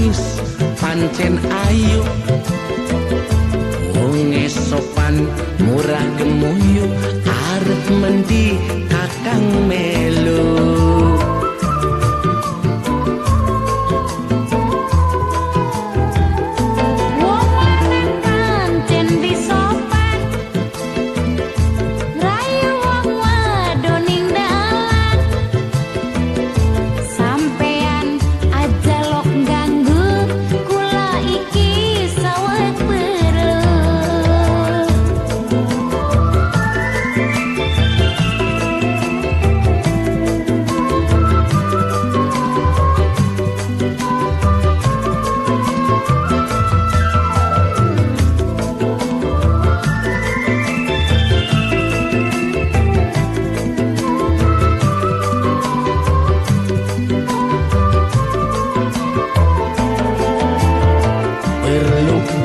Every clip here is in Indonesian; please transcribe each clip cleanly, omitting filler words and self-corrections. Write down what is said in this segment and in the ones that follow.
manis pancen ayu, wong sopan murah gemuyu, arep mendi kakang melu.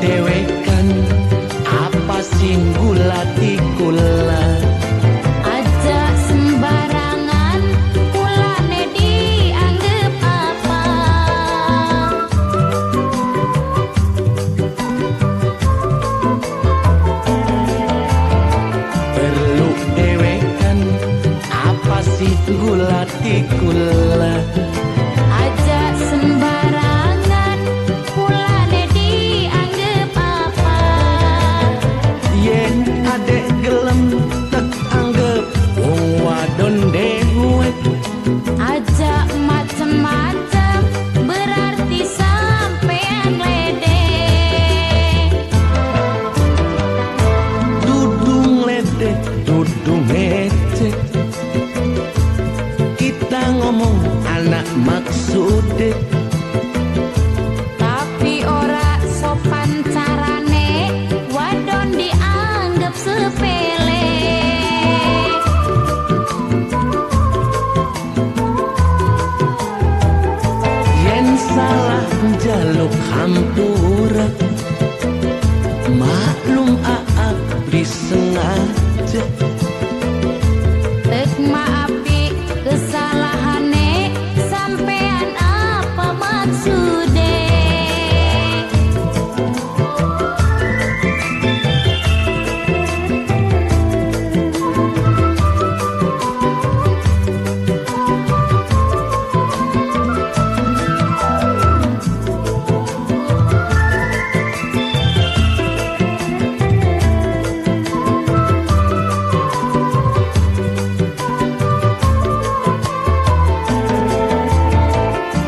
Dewekan apa sing gulati kula, aja sembarangan kulane dianggep apa. perlu dewekan apa sing gulati kula, Aja sembarangan kulane dianggep apa. yen adek gelem tek anggep wong wadon dewek. Aja macem-macem berarti sampean ledek. Dudung ledek, dudung ngecek, kita ngomong anak maksude. Tapi ora sopan carane, wadon dianggap sepele. Yen salah jaluk hampura, maklum aak disengaja. Tek maafi kesalahane, sampean apa maksude.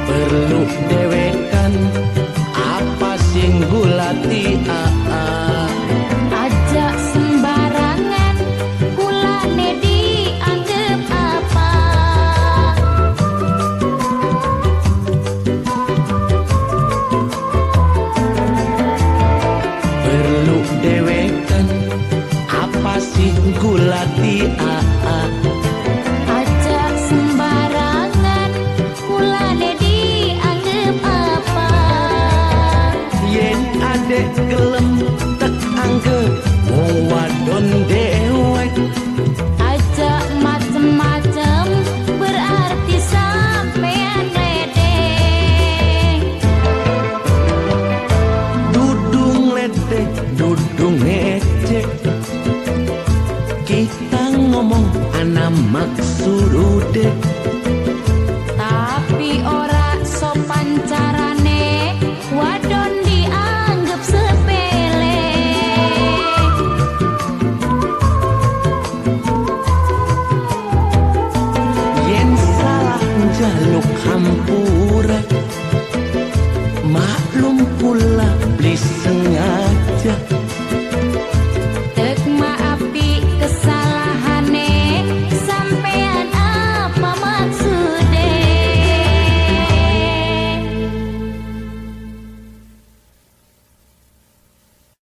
Perlu dewekan apa sing gulati aa, Aja sembarangan kulane dianggep apa. perlu dewekan apa sing gulati aa, Aja sembarangan kulane dianggep apa. yen adek gelem tek anggep wong wadon dewek. Aja macem-macem berarti sampean ledek. Dudung ledek, dudung ngecek, kita ngomong anak maksude. Tapi ora sopan carane, wadon dianggap sepele. Yen salah jaluk hampura, maklum pula please